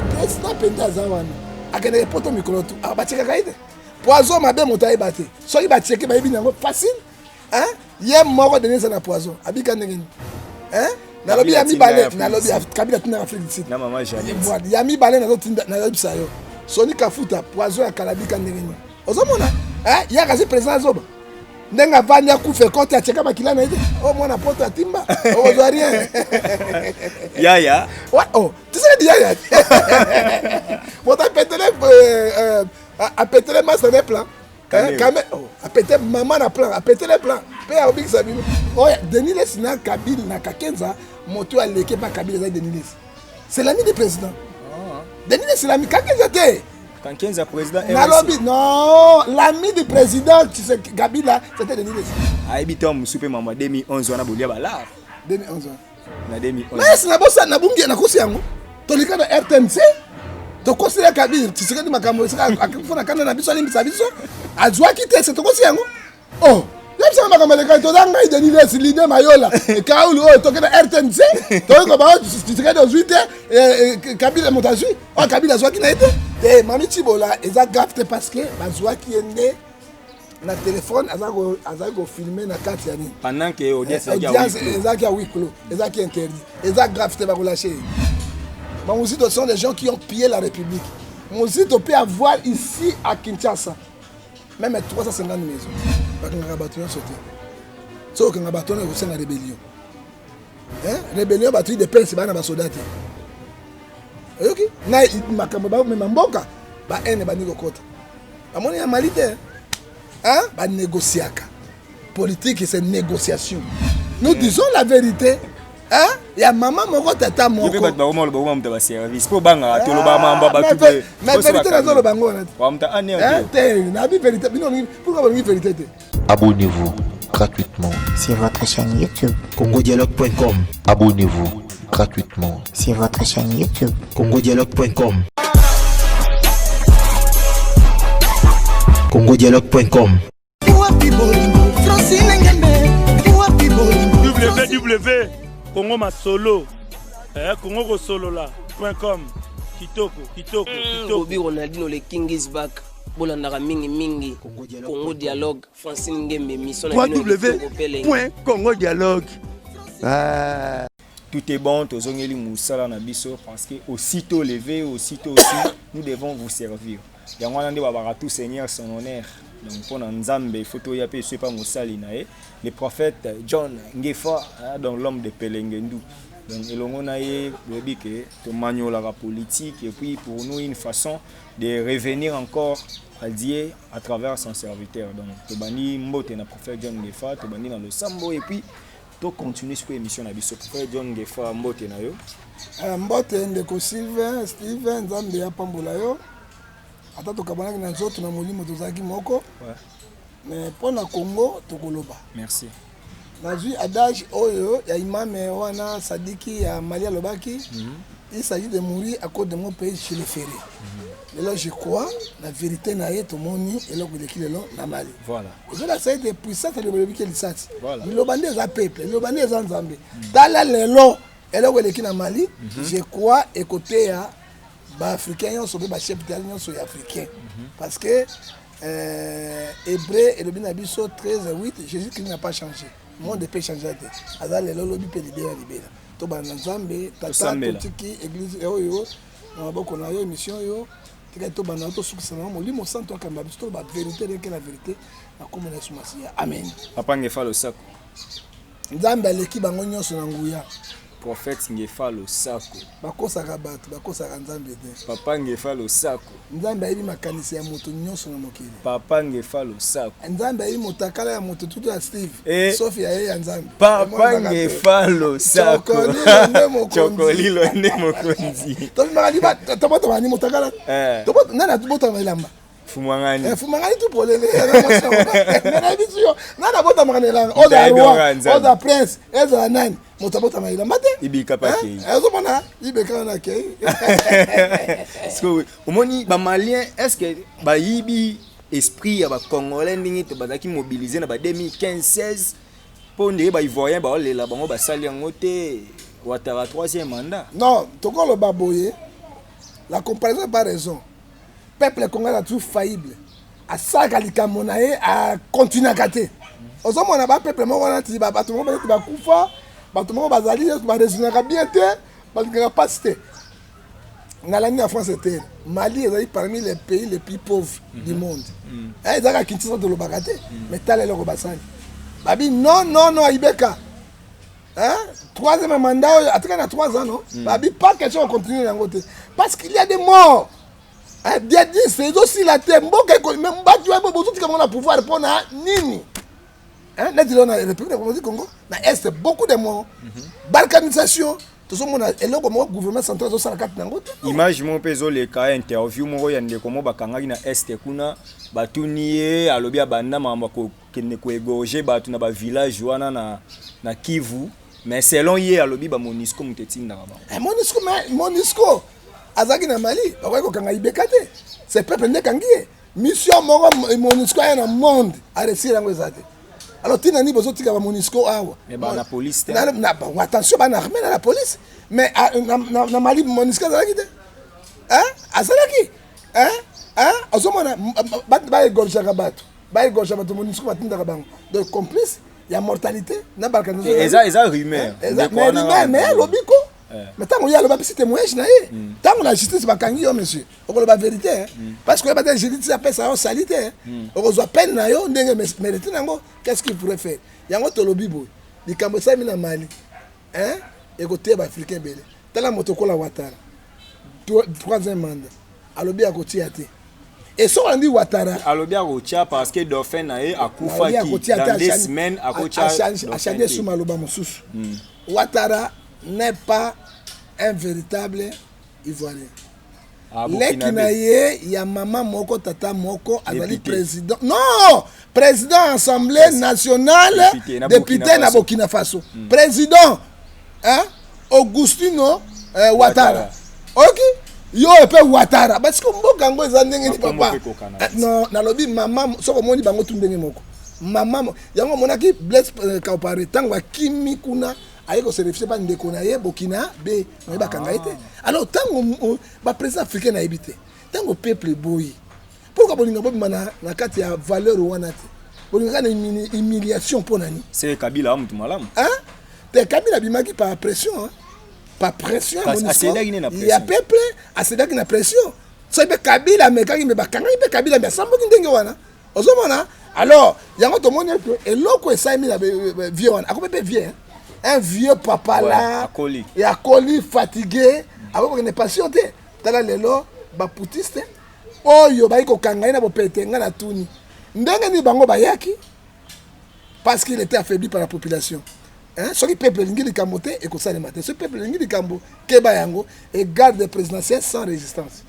président penda zawana akende poto mikolo tu abatika kaide poison mabe motaye bate soki batieke bayebi nango facile hein ye moko denise na poison abika ndengeni hein nalobi ya mibale nalobi kabila tina Afrique du Sud na mama Jeanette ya mibale nazotinda nalobisa yo Soni Kafuta poison ya kalabika ndengeni ozomona hein ya kasi président zoba ndenga vanya kufe kote acheka makila na ide oh mwana poto atimba ozo rien yaya ouais oh tu sais dire yaya mota petele a petele mas na plan quand même oh a petele maman na plan a petele plan pe a obik sabino oh Denis Les na Kabila na Kakenza moto aleke ba Kabila za Denis Les c'est l'ami du président Denis Les c'est l'ami Kakenza te quand 15 président Nalobi, non, l'ami du président, tu sais, Kabila, c'était Denis Les. Habité en Moussoupe, maman, 2011, on a boulé à la 2011. Na 2011. Mais c'est la bosse, na bungi na kosiango. Tolika na RTNC. To kosira Kabila, tu sais que ma caméra, c'est à na kana na biso ni biso. Azwa kite, c'est to kosiango. Oh, même ça ma caméra, to danga Denis Les leader mayola. Et Kaoul, oh, to kana RTNC. To ko ba, tu sais que dans 8 Kabila montazu. Oh, Kabila zwa ki na été. Et Mami Tibola, ils ont grave parce que Bazoua qui est né na téléphone, ils ont filmé na 4 années. Pendant que l'audience est à 8 clos, ils ont qui interdit. Ils ont grave te relâcher. Mais aussi, ce sont des gens qui ont pillé la République. Mais aussi, tu peux avoir ici à Kinshasa, même 350 maisons. Parce qu'on a battu un sauté. Sauf qu'on a battu un la rébellion. Rébellion, battu des peines, c'est pas un soldat. Ok, na makambo ba même mboka ba ene ba niko kota amoni ya malite hein ba négociaka politique c'est négociation nous disons la vérité hein ya maman moko tata moko yebe ba ba mo ba mta service po banga to lo ba mamba ba tout mais vérité na zo lo bango na wa mta ane na bi vérité bino pourquoi ba vérité te abonnez-vous gratuitement sur votre chaîne YouTube congodialogue.com. abonnez-vous gratuitement sur votre chaîne YouTube congodialogue.com. congodialogue.com. www Congo Masolo Congo Kosolo là.com. Kitoko Bobby Ronaldinho le King is back. Bolandaka mingi Congo Dialogue Francine Ngembe mission www.congodialogue. Tout est bon, tous les moussala na biso parce que aussitôt levé, aussitôt aussi, nous devons vous servir. Il y a un endroit tout Seigneur son honneur. Donc pour Nzambe, il faut tout y appeler pas moussali nae. Le prophète John Ngefa, donc l'homme de Pelengendu. Donc il on dit que to manio la politique et puis pour nous une façon de revenir encore à Dieu à travers son serviteur. Donc to bani mbote na prophète John Ngefa, to bani dans le sambo et puis to continuer sur l'émission na biso prophète John Ngefa mbote na yo. Mbote ndeko Steven Nzambe ya pambola yo. Ata to kabana na nzoto na molimo tozaki moko. Ouais. Mais pour na Congo tokoloba. Merci. Nazui adage oyo ya imame wana Sadiki ya Malia Lobaki. Il s'agit de mourir à cause de mon pays chez les ferrés. Et là je crois la vérité na yeto moni et là que le long na Mali. Voilà. Et là ça des puissants de le lisati. Voilà. Le bandé za peuple, le bandé za Nzambe. Dans le long et là que na Mali, je crois écouter à ba africains ont sauvé ba chef d'Alliance sur africain parce que hébreu et le binabiso 13:8 Jésus qui n'a pas changé. Le monde peut changer. Azal le lobby peut libérer. To ba Nzambe tata tiki église yo na boko na yo émission yo tika to ba na to sukisa na molimo santo akamba biso ba vérité que la vérité na comme na sumasia amen. Papa Ngefa lo sako. Nzambe aleki bango nyonso na nguya. Prophète Ngefa lo sako. Bakosaka bato bakosaka Nzambe te. Papa Ngefa lo sako. Nzambe ayebi makanisi ya moto nyonso na mokili. Papa Ngefa lo sako. Nzambe ayebi motakala ya moto tutu ya Steve. Sophie ayebi ya Nzambe. Papa Ngefa lo sako. Chokolilo nde mokonzi. Tobi magaliba tobota bani motakala. Tobota nana tobota melamba. Fumangani. Fumangani tu polele. Nana biso nana bota makanela. Oda roi, oda prince, oda nani. Motabota maila mate. Ibika pake. Ezomona ibeka na ke. Est-ce que omoni ba malien est-ce que ba yibi esprit ya ba congolais ndingi to bazaki mobiliser na ba 2015-16 pour ndé ba ivoirien ba olela bango ba sali yango te Ouattara 3e mandat. Non, tokolo baboye. la comparaison n'a pas raison. Le peuple congolais est toujours faillible. À ça, il a continué à gâter. Au moment où on a un peuple, on a dit que tout le monde va couper, tout le monde va aller, va résigner bien, parce qu'il n'y a pas de cité. Dans l'année en France, c'était Mali est parmi les pays les plus pauvres du monde. Ils ont Kinshasa de l'Obagate, mais t'as les Logobasani. Babi, non, Ibeka. Troisième mandat, à 3 ans, non? Babi, pas question de continuer dans côté. Parce qu'il y a des morts. C'est aussi la terre. Même tu as besoin de pouvoir répondre à Nini. Là, tu as la République du Congo. C'est beaucoup de morts. Balkanisation. Gouvernement central image mon peso le cas interview mo yande komo bakangaki na este kuna batuniye alobi abanda mama ko kenne ko égorger batu na ba village wana na Kivu mais selon ye alobi ba Monisco mutetinda ba Monisco azaki na Mali ba ko kanga ibekate c'est peuple ne kangie mission mo Monisco ya na monde a réussir ngo ezate. Alors, tu n'as pas besoin de Monisco. Mais la police. Attention, il y a la police. Mais dans Mali, Monisco, il y a qui? Donc, complice, il y a mortalité. Et ça, rumeur. Mais lobiko. Mais tant qu'il y a le papier témoignage, tant que la justice va gagner, monsieur, on va la vérité. Parce que la justice appelle ça en salité. On va peine, qu'est-ce qu'il pourrait faire? Il y a un autre lobby, il y a un peu de Mali. Et côté africain, il y a un protocole à Ouattara. 3e mandat. À lobby à côté. Et si on dit Ouattara. À lobby à côté parce que Dauphin a coupé dans 2 semaines à côté. À changer sous Maloba Moussous. Ouattara n'est pas un véritable Ivoirien. Il y a maman Moko, tata Moko, Azali président. Non! Président Assemblée nationale, député na Burkina Faso. Président Augustino Ouattara. Ok? Yo epe Ouattara. Parce que Mbokango est un papa. Non, na lobby maman, so comme on dit bango tundenge moko. Maman, yango monaki Blaise Compaoré tangwa kimi kuna. Aïe, se réfléchit pas de Konaye, Burkina, B, alors, tant que président africain a habité, tant que le peuple boy, pourquoi on a une valeur ou une humiliation pour Nani? C'est Kabila, Moutoumalamu. Kabila bimaki par pression. Par pression, il y a peuple, à ce qui a pression. C'est Kabila, mais quand il me bat, Kabila, mais sans beaucoup de wana. Alors, il y a un autre monde, et l'autre, ça, il y a vieux, à quoi peut vieux? Un vieux papa là, et à colis fatigué, avant qu'on est patienté. Tala lelo, bapoutiste, oh yo ba iko kangaina bo petenga na tuni. Ndenge ni bango bayaki parce qu'il était affaibli par la population. Ce qui peuple lingi li kamote et ko sale matin. Ce peuple lingi li kambo keba yango et garde présidentielle sans résistance.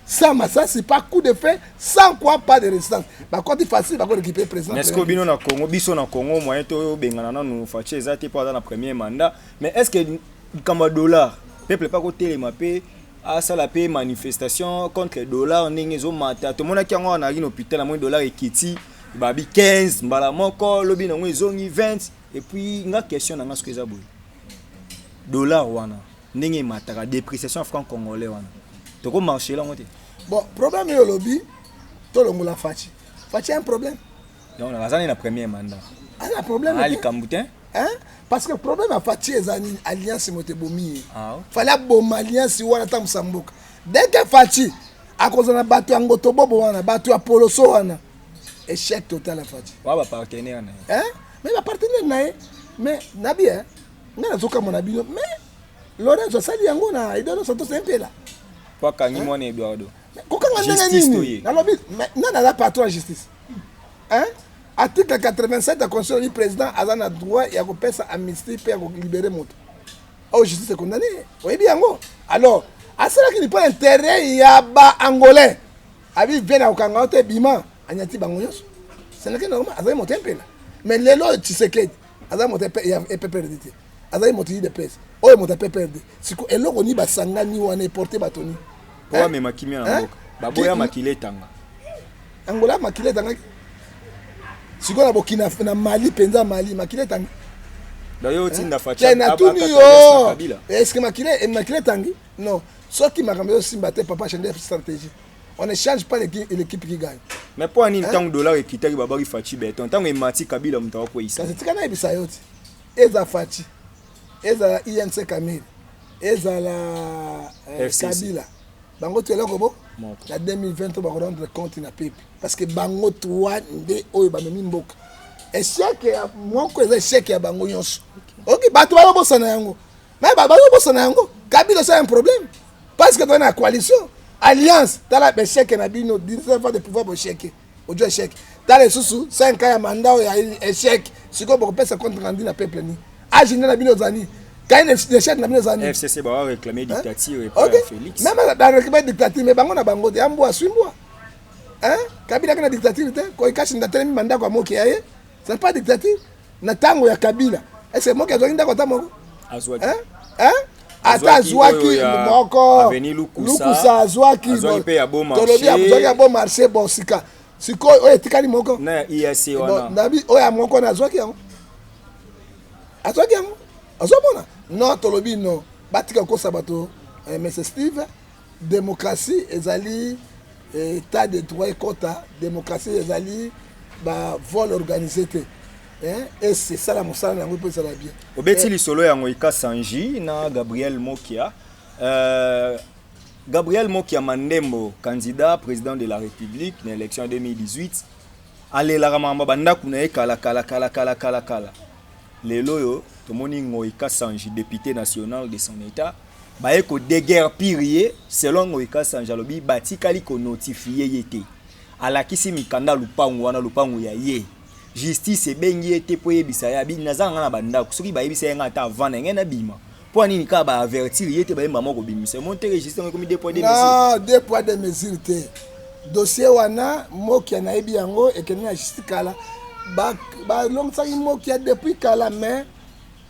Ça, c'est pas coup de fait, sans quoi pas de résistance. Bah, quand il est facile, bah, récupérer le président. Est-ce que Bino na Congo, Biso na Congo, moyen to bengana nous fâché exacté pendant le premier mandat. Mais est-ce que comme dollar, peuple pas côté les mappé à ça la paix manifestation contre le dollar n'engezo mata. Tout le monde qui en a un hôpital à moins dollar et kiti, babi 15, mbala moko lobi na moins zongi 20 et puis nga question na ce que ça boy. Dollar wana n'enge mata dépréciation franc congolais wana. Toko marché là monté. Bon, problème est au lobby, tout le monde l'a fait. Fait un problème. Donc, on a un premier mandat. Un problème. Ah, les Camboutin? Parce que le problème a fait une alliance Motébomi. Il fallait une alliance ou un Samboka. Dès que Fati, à cause de la bateau Angotobo, la bateau Apollo Soana, échec total à Fati. Ouais, bah, partenaire. Mais ma partenaire, mais Nabi, on a tout mon habit. Mais Lorenzo Sali Angona, il donne son tout simple là. Pas quand il m'en est Eduardo. Justice, non, la patron de justice. Article 87 de la Constitution du président a droit et à faire sa amnistie pour libérer mon. Oh, justice est condamnée. Oui, bien. Alors, à cela qui n'est pas intérêt, il y a des Angolais. Avec bien au Kangaote, Bima, Agnati Bangonyos. Ce n'est pas normal. Azaï monté un peu là. Mais les lois, tu sais que Azaï monté un peu perdu. Azaï monté de presse. Oh, il monté un peu perdu. C'est que l'eau on y va sangani ou on est porté batoni. Pourquoi mais makimi en Angola? Baboya makile tanga. Angola makile tanga. Si on a Burkina na Mali, Penza Mali, makile tanga. D'ailleurs, tu n'as pas est-ce que Makile Tangi? Non. Ce qui m'a ramené aussi, papa, j'ai une stratégie. On ne change pas l'équipe qui gagne. Mais pour un tant de dollars et quitter Babari Fachi Beton, tant que Mati Kabila m't'a quoi ici. C'est quand même ça yoti. Eza Fachi, Eza INC Kamil, Eza la Kabila. Bango tu es là comment? La 2020 on va rendre compte na peuple parce que bango toi ndé oyo ba memi mboka. Échec ya moi ko échec ya bango nyonso. OK, ba to ba bosana yango. Mais ba bosana yango. Kabila c'est un problème parce que dans la coalition alliance dans la échec na bino 19 ans de pouvoir pour échec. Ojo échec. Dans les sous 5 ans ya mandat ya échec. Siko boko pesa contre randi na peuple ni. Agi na bino zani. Quand les échec na bino zani. FCC ba réclamer dictature et pas Félix. Même dans réclamer dictature mais bango na bango de ambo swimbo. Hein? Kabila kana dictature te ko ikashi ndatele mandat kwa moki yaye. C'est pas dictature. Na tango ya Kabila. Est-ce que moki azwaki ndako ta moko? Azwaki. Hein? Ata azwaki moko. Lukusa azwaki. Azwaki ya bon marché. Tolobi azwaki ya bon marché bon sika. Siko oyo etikali moko. Na IAC wana. Nabi oyo moko na azwaki yango. Azwaki yango. Azomona. Non tolobi non. Batika ko sabato Mr Steve démocratie ezali état de droit et quota démocratie ezali ba vol organisé te. Et c'est ça la mosala yango peut ça la bien. Obeti lisolo yango ika Sanji na Gabriel Mokia. Gabriel Mokia Mandembo, candidat président de la République dans l'élection 2018. Allez la ramamba banda kuna kala. Lelo yo tomoni ngoika Sanji député national de son état. Ba eko déguerpirier selon ngoika Sanji lobi batikali ko notifier yete. Alakisi mikanda lupangu wana lupangu ya ye. Justice bengi ete po yebisa ya bi nazanga na banda soki ba yebisa nga ta vana ngena bima. Po nini ka ba avertir yete ba mama ko bimisa monter registre comme 2 points de mesure. Non, 2 points de mesure te. Dossier wana moki na yebi yango et que na justice kala ba long ça moki depuis kala mais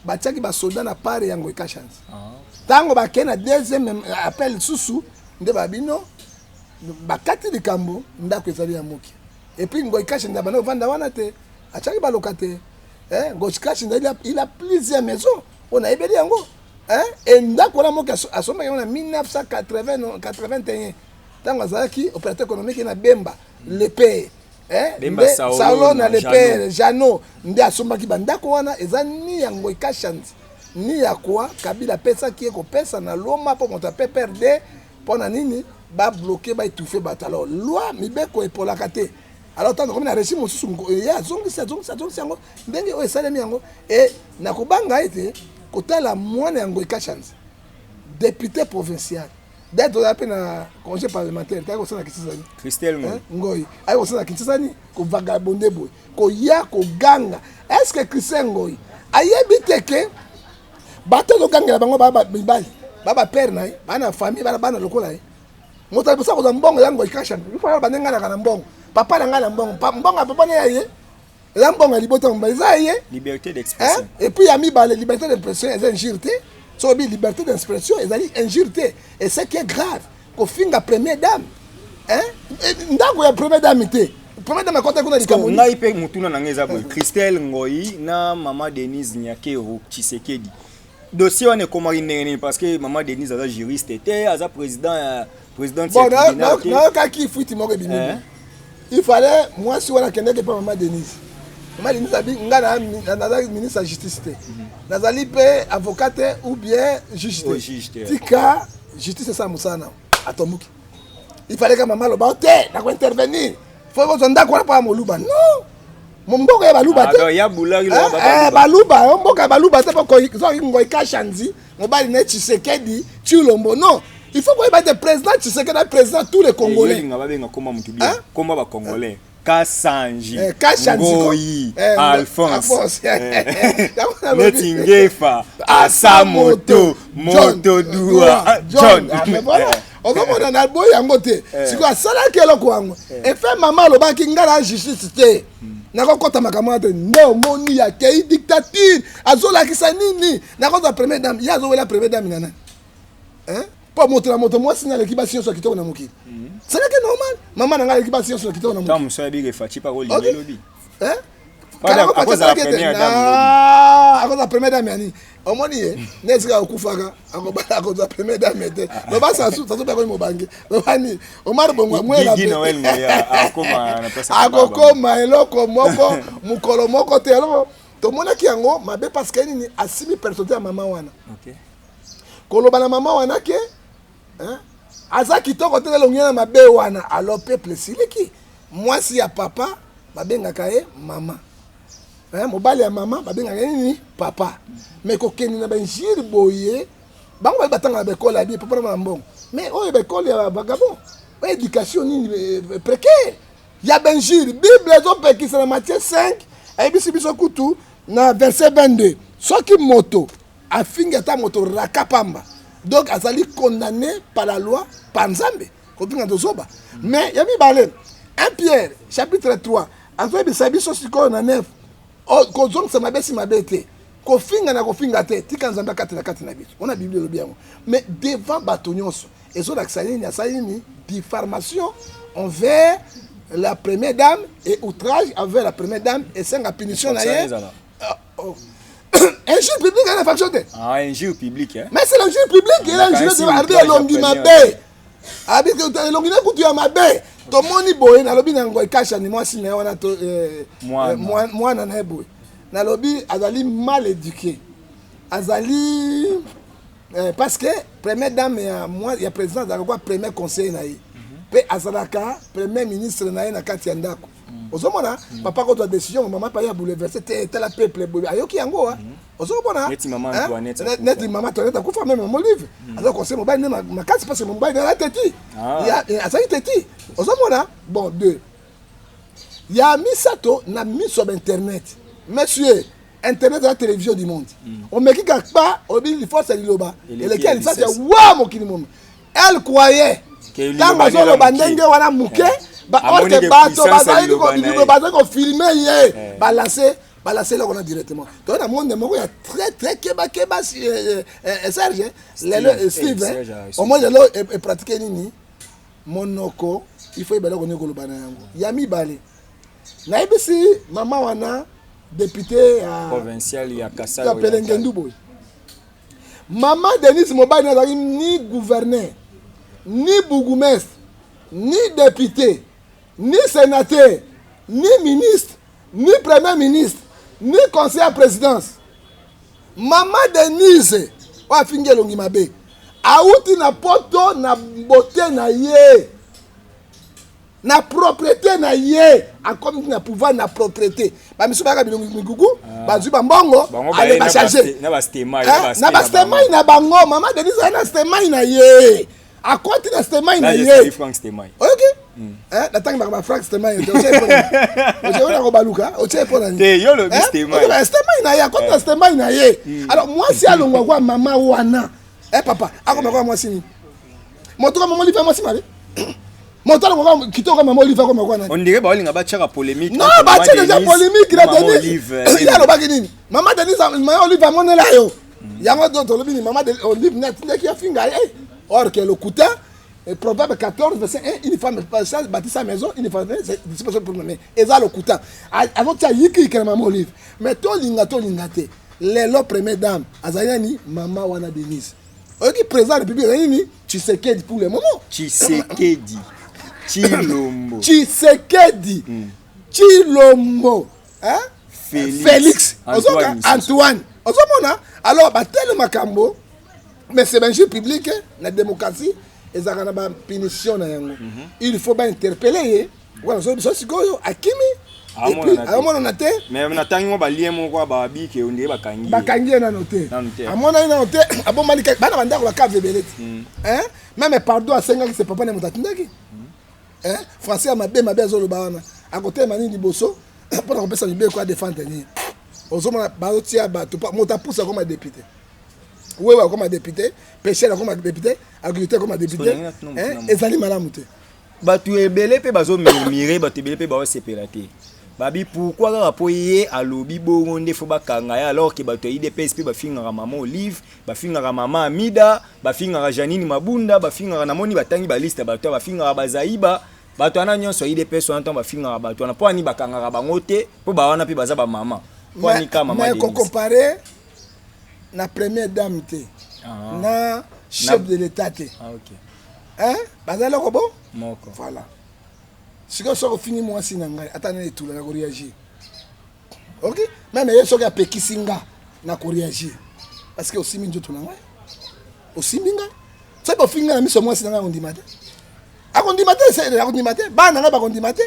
ba tchaki ba soldat na pare yango eka chance. Tango ba kena deuxième appel susu nde ba bino bakati likambo ndako ezali ya moki. Et puis ngoy kashi ndaba no vanda wana te. Achaki ba lokate. Ngoy kashi ndaba il a plusieurs maisons. On a ebeli yango. Et ndako la moki asoma en 1981. Tango azaki opérateur économique na Bemba le père. Bemba Salon na le père Jano nde asoma ki bandako wana ezani yango ikashanzi. Ni ya kwa Kabila pesa ki eko pesa na loma po monta PPRD pona nini ba bloquer ba étouffer batalo. Loi mibeko epola kate. Alors tant comme na régime mosusu ya zongi yango ndenge o esalemi yango et na kubanga ete kotala mwana yango ikashanzi député provincial d'être appelé na congé parlementaire ta ko sona kisizani Christelle Ngoyi ay ko sona kisizani ko vagabonde boy ko ya ko ganga est-ce que Christelle Ngoyi ayebi teke bato lo ganga bango baba bibali baba père na bana famille bana lokola moto bosa ko mbongo yango ikashanzi il faut banenga na mbongo papa na ngana mbongo mbongo papa na ye la mbongo libota mbaza ye liberté d'expression et puis ami ba la liberté d'expression est injurité so bi liberté d'expression est injurité et ce qui est grave ko finga première dame ndako ya première dame te première dame côté kuna likambo ngai pe mutuna na ngeza boy Christelle Ngoyi na mama Denise Nyakero Tshisekedi dossier on est comment il parce que maman Denise a juriste était aza président bon non kaki fuiti moko bimi il fallait moi si on a keneke pas maman Denise abi ngana na ministre de justice te nazali pe avocate ou bien juge tika justice ça musana atomuki il fallait que maman loba te na ko intervenir faut que zonda ko pa moluba non mboko ya baluba te ya bulari baluba mboka baluba te ko ngoi kashanzi mobali ne Tshisekedi Tshilombo non il faut que le président Tshisekedi le président tous les Congolais il ngaba benga koma mutu bien koma ba Congolais Kasanji Ngoyi Alphonse Netingefa Asamoto Moto Dua John okomona na boy yango te siko asala kelo kwango et fait maman lobaki ngala justice te nakokota makamwa te no moni ya kei dictature azolakisa nini nakota première dame ya azowela première dame nana pour montrer la moto moi signale qui basi sur kitoko na mokili c'est que normal maman na ngala ki basi sur kitoko na mokili tam so bi refachi parole lobby À cause de la première dame. À cause de la première dame, yani. Au moins, n'est-ce pas au Koufaka, à cause de la première dame, le bas, ça se fait comme au banque. Omar Bongo, moi, la Noël, à Kokoma, Eloko, Moko, Mukolo, Moko, Telo. Tout le monde qui a un ma parce qu'il a 6 000 personnes à maman wana. OK. Koloba na maman wana ke, hein? Aza kitoko tele longiana ma be wana alors peuple siliki. Moi si ya papa, ba benga kae maman. Hein, mobali ya maman ba benga nini papa. Mais ko keni na benjir boye, bango ba batanga ba école abi papa na mbongo. Mais oyo ba école ya vagabond. Ba éducation nini précaire. Ya benjir Bible zo pe ki na Matthieu 5, et bisi biso kutu na verset 22. Soki moto afinga ta moto rakapamba. Donc azali condamné par la loi par Nzambe. Kopinga dozoba. Mais yami balé 1 Pierre chapitre 3. Azoy bisabiso siko na 9. Ko zong sa mabesi mabete. Ko finga na ko finga te. Tika Nzambe kati na biso. On a Bible le bien. Mais devant batonyonso ezo laksalini asalini diffamation envers la première dame et outrage envers la première dame et c'est la punition là. Injure publique à la faction. Ah, injure publique, hein? Mais c'est l'injure publique, il a injure de Arbé Longimabé. Arbé Longimabé, tu as ma baie. Ton moni boy, na lobi nango cache ni moi si on a to moi na na boy. Na lobi azali mal éduqué. Azali parce que première dame et moi il y a président da quoi premier conseil na yi. Pe azalaka premier ministre na yi na kati ya ndako. Ozomona papa ko to décision maman pa ya bouleverser tel peuple ayoki yango ha. Ozomona neti maman Antoinette neti maman Antoinette ko fa même mon livre. Alors conseil mo ba ne ma kasi parce que mon ba na teti. Il y a ça teti. Ozomona bon deux. Il y a misato na mis sur internet. Monsieur internet la télévision du monde. On me qui pas il faut ça liloba. Et lequel ça c'est wa mo kinimom. Elle croyait quand mazo lo bandenge wana muke ba ote bato bazali ko filmer ye balancer là on a directement. Donc dans monde moko ya très keba Serge le Steve au moins là et pratiquer nini monoko il faut ibala ko ngolo bana yango yami balé na ibisi mama wana député provincial ya Kasai Pelengendu. Maman Denise Mobali n'a ni gouverneur, ni bourgmestre, ni député, ni sénateur, ni ministre, ni premier ministre, ni conseiller à présidence. Maman Denise, wa finge longimabe. Aouti na poto na beauté na ye. Na propriété na ye, comme na pouvoir na propriété. Ba misu ba bilongi migugu, ba zuba mbongo, ale ba charger. Na ba stema, na bango, maman Denise na stema na ye. A côté na stema na ye. Frank stema. OK. La tang ba Frank stema. Je vais na baluka, o tche pona ni. Te yo lo stema. Stema na ye, a côté na stema na ye. Alors moi si alongwa kwa mama wana. Papa, akoma kwa moi sini. Moto kwa maman li fa moi si mari. On dirait balinga ba tchaka polémique. Non, ba tchaka déjà polémique la Denise. Il y a le bagini. Maman Denise, maman Olive a monné là yo. Yango d'autres le bini maman de Olive net qui a finga. Or que le couteau est probable 14 verset 1 une femme bâtit sa maison, une femme c'est disposition pour mener. Et ça le couteau. Avant tu as yiki que maman Olive. Mais to linga te. Les première dame azayani maman wana Denise. OK président de la République tu sais que pour le moment. Tu sais que dit Chilombo. Tshisekedi. Chilombo. Hein? Félix. Antoine. Ozomona. Alors, tel makambo. Mais c'est un jeu public, la démocratie. Et ça a une punition. Il faut bien interpeller. Voilà, c'est ce qu'on a Akimi. Et puis, à un moment, on a été. Mais on a tant de baliens, on a babi qui on est bakangi. Bakangi, on a noté. À mon avis, on a noté. À bon malika, on a la cave de Bellet. Hein? Même pardon à 5 ans, c'est papa n'est pas tindaki. Hein? Français à ma belle zone bana. À côté, mani di bosso. Pour la personne qui quoi défendre ni. Ozoma baotia bato pas monta pousse comme député. Oui, comme député, pêcheur comme député, agriculteur comme député. Hein? Et ça ni malamute. Batu ebele pe bazo mirer batu ebele pe ba séparate. Babi pourquoi rapporter à lobby bongonde faut ba kanga alors que batu IDPS pe ba finga maman Olive, ba finga maman Amida, ba finga Janine Mabunda, ba finga na moni batangi ba liste batu ba finga ba Zaiba, bato wana nyonso IDPS wana ntango bafingaka bato wana mpo ani bakangaka bango te mpo bawana mpe baza bamama mpo ani ka mama mais kocompare na première dame te na chef de l'état te baza eloko bo moko voilà sikoyo soki ofini mwasi na ngai ata na etula na koréagir ok meme ye soki apekisi nga na koréagir parce que osimbi nzoto na ngai osimbi ngai soki ofingi nga na miso mwasi na ngai akondima te akondima te bana na ngai bakondima te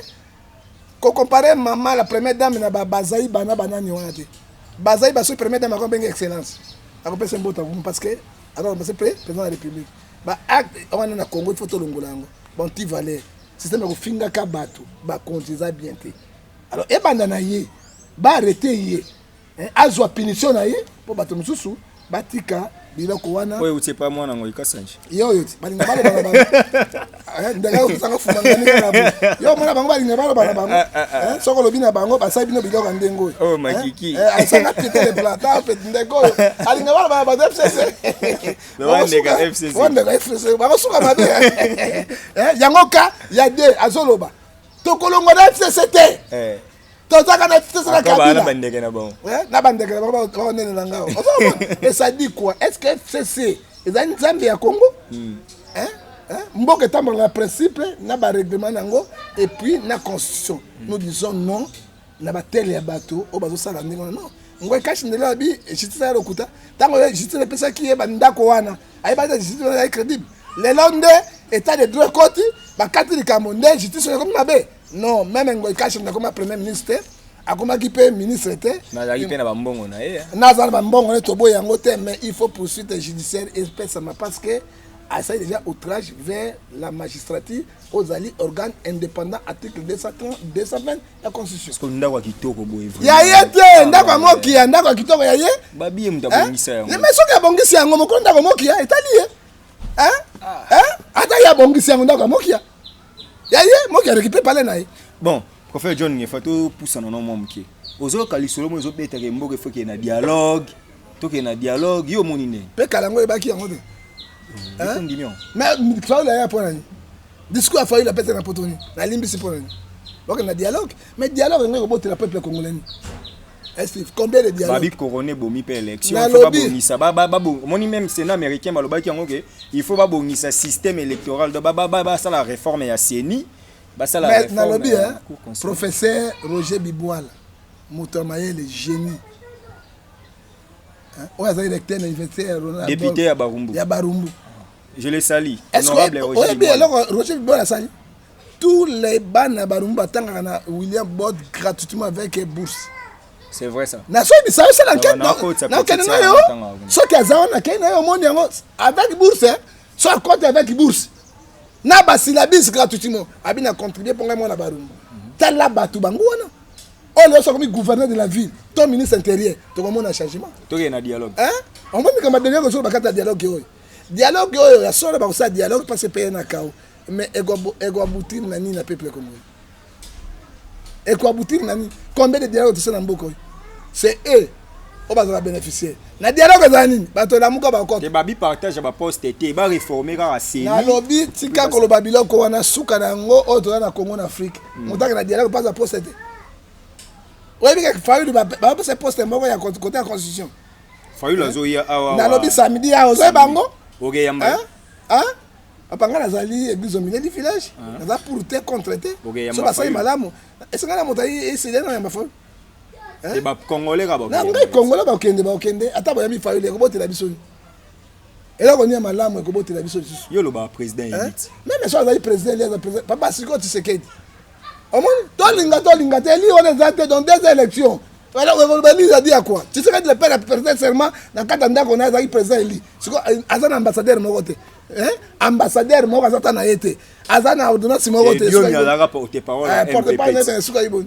kocompare mama la première dame na bazai bana banani wana te bazai basoki première dame akobenga excellence akopesa mbota parce que akopesa président de la république baacte wana na Congo il faut tolongola yango banti valeur système ya kofingaka bato bakonzi eza bien te alors ebanda na ye baarrete ye azwa punition na ye mpo bato mosusu batika biloko wana oyo utie pa mwana ngo ikasanji yo oyo ti balinga baloba na bango ndenge osanga fumangani na bango yo mwana bango balinga baloba na bango soko lobi na bango basali bino biloko ndenge oyo oh makiki asanga pete le plata pete ndenge oyo alinga baloba na bango FCC wandeka FCC wandeka FCC bango suka mabe yango ka ya de azoloba tokolongo na FCC te tozaka na FCC na kabila bandeke na bango na bandeke na bango baonene na ngao et ça dit quoi est-ce que FCC eza nzambe ya Congo mboka etambola na principe na barèglement nango et puis na constitution nous disons non na batele ya bato oyo bazosala ndenge wana non ngwe kashi ndelo abi justice ya lokuta ntango justice epesaki ye bandako wana ayebata justice wana ya crédible lelo nde état de droit koti bakati likambo nde justice oyo ekomi mabe non même ngwe kashi ndakoma premier ministre akomaki mpe ministre te nazalaki mpe na bambongo na ye nazala na bambongo ne toboya yango te mais il faut poursuite judiciaire espècement parce que ça déjà outrage vers la magistrature aux alliés organes indépendants article 230 220 la constitution parce que ndako kitoko boye ya ye te ndako mokia ndako kitoko ya ye babiye mutabongisa yango mais soki abongisi yango moko ndako mokia etali ye ata ya bongisi yango ndako mokia ya ye mokia récupérer parler na ye bon professeur John Ngefa to poussa non mo mke ozo kalisolo mo zo betaka mboke faut qu'il y ait dialogue to qu'il y ait dialogue yo monine pe kalango ebaki yango te mais faula ya pona ni discours a failli la pète na potoni na limbisi pona ni donc na dialogue mais dialogue ngeko bote la peuple congolais est-ce combien de dialogue babi couronné bomi pe élection il faut pas bongisa ba moni même sénat américain balobaki yango ke il faut pas bongisa système électoral de ba ça la réforme ya CENI ba ça la réforme na lobby professeur Roger Bibouala Moutamaye le génie on a électé l'université député à Barumbu. Je le salue. Honorable Roger Bibouala sali. Tous les bancs à Barumbu attendent William Bod gratuitement avec bourse. C'est vrai ça. Na so bisa c'est l'enquête. Na kenanga yo. So ki azawa na kenanga yo monde yango avec bourse. So compte avec bourse. Na ba syllabus gratuitement. Abina contribuer pour moi na Barumbu. Tala batu bango wana. Oh, là, comme gouverneur de la ville, ton ministre intérieur, tu as un changement. Tu as un dialogue. Hein? On va dire que dialogue, il y a dialogue. Dialogue, il y a un dialogue parce que pays na kao. Mais il y a aboutir nani na peuple congolais. Il y a aboutir nani. Combien de dialogues tu sais dans beaucoup? C'est eux. On va bénéficier. Na dialogue nani? Bato la muka ba te babi partage ba poste te ba réformer ka CENI. Na lobby tika ko lo babilo ko wana suka na ngo o to na Congo na Afrique. Mutaka na dialogue pas à poste te. Oui, mais il faut que ce poste est mort côté la constitution. Il faut que le lobby samedi à Ozebango. Ok, hein? Apanga nazali église au milieu du village. Naza pour te contreter. So basali malamu. Est-ce que na motayi essayer na yamba fo? Et ba congolais ka ba. Na ngai congolais ba okende. Ata ba yami fayo le koboti la biso. Et là on y a malamu ko boti la biso. Yo lo ba président élite. Même so azali président, il président. Papa Siko Tshisekedi. Tolinga teli on est allé dans des élections. Voilà, on a dit à quoi? Tu sais que le père président seulement dans quatre ans qu'on a eu président élu. C'est quoi azan ambassadeur mo côté. Hein? Ambassadeur mo azata na été. Azan a ordonnance mo côté. Yo ni ala porter parole. Porte-parole de Souka Ibon.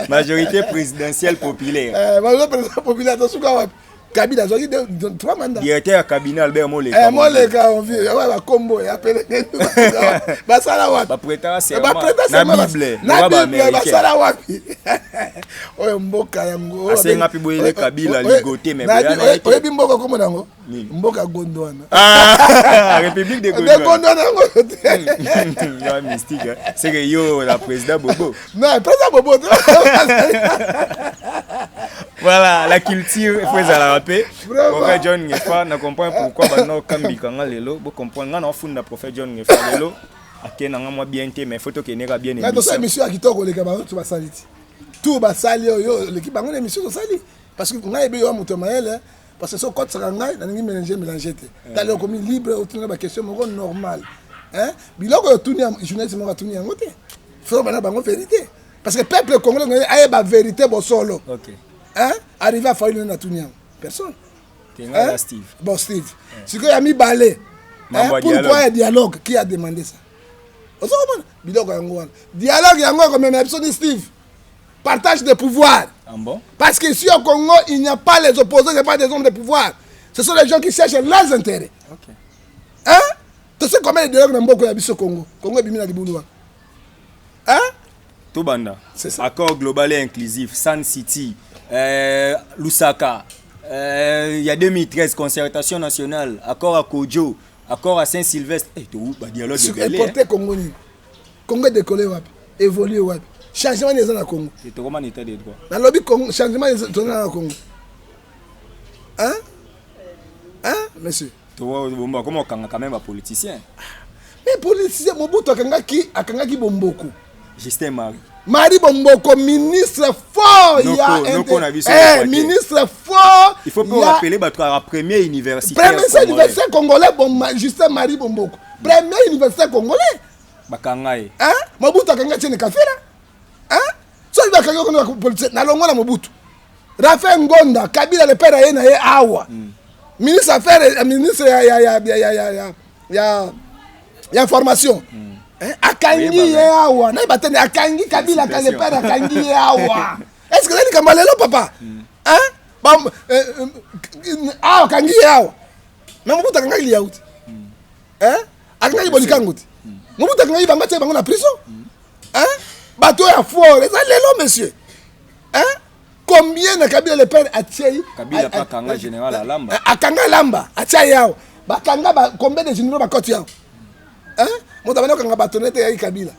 Majorité présidentielle populaire. Majorité présidentielle populaire de Souka. Kabila azwaki 3 mandats. Directeur ya cabinet Albert Moleka. Moleka on vit ba kombo ya pele basala wapi? Ba prêtera serment na Bible. Na Bible basala wapi? Oyo mboka yango. Asenga pi boyele Kabila ligoté mais boyana. Oyebi mboka komo nango? Mboka Gondwana. République de Gondwana. De Gondwana ngo. Ya mystique. C'est que yo la président Bobo. Non, président Bobo. Voilà, la culture, il faut la rappeler. Prophète John Ngefa, on comprend pourquoi maintenant Kambi Kanga lelo, vous comprenez, on a fond de prophète John Ngefa lelo. Aké na moi bien té mais photo qui n'est pas bien émission. Mais cette émission qui toko les camarades tu vas salir. Tout va salir yo l'équipe bango émission to sali parce que ngai be yo muto maele parce que so code sera ngai na ngi mélanger té. D'aller comme libre autour de la question moko normal. Hein? Biloko yo tuni journaliste moko tuni yango té. Faut bana bango vérité parce que peuple congolais a ba vérité bo solo. OK. Hein? Arriver à faire une natunian. Personne. Hein? Steve. Bon, Steve. Si il y a mis balai. Pourquoi il y a dialogue? Qui a demandé ça? Dialogue, il y a comme une épisode de Steve. Partage de pouvoir. Ah bon? Parce que si au Congo, il n'y a pas les opposants, il n'y a pas des hommes de pouvoir. Ce sont les gens qui cherchent leurs intérêts. Ok. Hein? Tu sais combien de dialogues dans le Congo? Congo est bien à Libouloua. Hein? Tobanda. C'est ça. Accord global et inclusif, Sun City. Lusaka, il y a 2013, concertation nationale, accord à Kodjo, accord à Saint-Sylvestre. Et tout, dialogue de Belé. Importé Congo, Congo décollé, évolué, changement des zones à Congo. C'est comment l'état des droits? Dans le lobby, changement des zones à Congo. Hein? Hein, monsieur? Comment on quand même un politicien? Mais politicien, Mobutu akangaki bomboko. Justin Marie. Marie Bomboko, ministre fort. Ministre fort. Il faut pas rappeler la première université. Première université congolais, Justin Marie Bomboko. Première université congolais. Bakangaye. Hein? Mobutu akanga tiene café là. Hein? So il va kanga ko politique na longo na Mobutu. Raphaël Ngonda, Kabila le père ayena ye awa. Ministre affaires ministre ya formation. Akangi yawa na batene akangi Kabila kale père akangi yawa. Est-ce que c'est kamalelo papa? Hein? Akangi yawa. Mais Mobutu akanga ili yaut. Hein? Akanga bolikanguti. Mobutu akanga banga tse bango na prison. Hein? Bato ya fort, ça lelo monsieur. Hein? Combien de Kabila le père a tié? Kabila pas kanga général Alamba. Akanga Lamba, a tié yawa. Bakanga combien de généraux bakoti yawa? Hein? Mon tabano kanga batonete ya Kabila.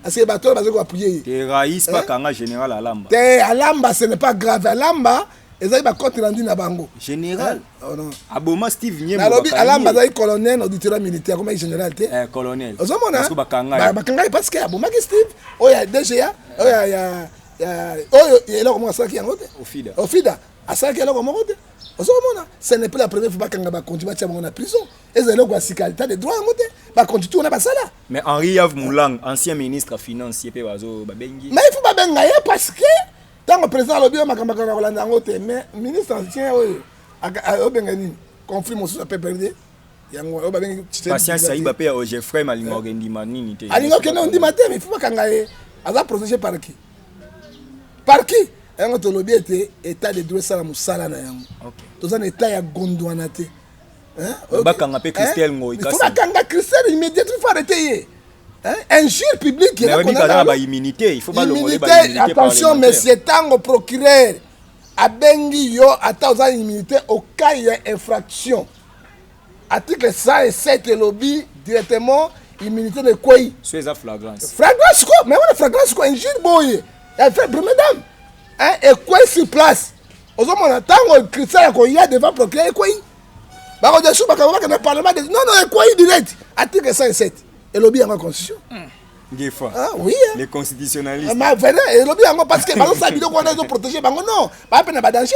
Parce que bato bazo ko appuyer. Te raïs pas kanga général Alamba. Te Alamba ce n'est pas grave. Alamba ezali ba compte rendu na bango. Général. Oh non. Aboma Steve Nyembo. Nalobi Alamba ezali colonel auditeur militaire comme général te. Colonel. Ozomona. Parce que bakanga. Bakanga parce que aboma ki Steve. Oya DGA. Oya oyo eloko mo asaki yango te. Ofida. Asaki eloko mo te. Ozomona. Ce n'est pas la première fois bakanga ba continue tia bango na prison. Ezelo kwa sikalité de droit yango te. Ba continue na basala. Mais Henri Yves Moulang, ancien ministre financier pe bazo babengi. Mais il faut pas benga parce que tant que président lobby makamba ka kolanda yango te mais ministre ancien oyo obenga nini conflit mosusu pe perdre yango oyo babengi patience ayiba pe o Geoffrey Malinga ndima nini te. Alinga ke non ndima te mais il faut pas kanga ye aza protégé par qui? Par qui? Yango to lobby était état de droit sala musala na yango. OK. Tozana état ya Gondwana te. Hein? Bakanga pe Christelle Ngoy kasi. Il faut bakanga Christelle immédiatement il faut arrêter ye. Injure publique, il il faut pas le voler. Attention, monsieur Tango, procureur, a bengi yo, attends, immunité au cas il y a infraction. Article 107 lobby directement immunité de quoi? Sois à flagrance. Flagrance quoi? Mais on a flagrance quoi? Injure boy. Elle fait première dame. Hein? Et quoi sur place? Aux hommes on attend Christian il y a devant procureur quoi? Bah on dessus bah quand on va dans le parlement non non quoi direct. Article 107. Et lobby en constitution. Des fois. Ah oui. Les constitutionnalistes. Mais venez, et lobby en parce que bango ça bidon qu'on a protéger bango non. Pas peine pas danger.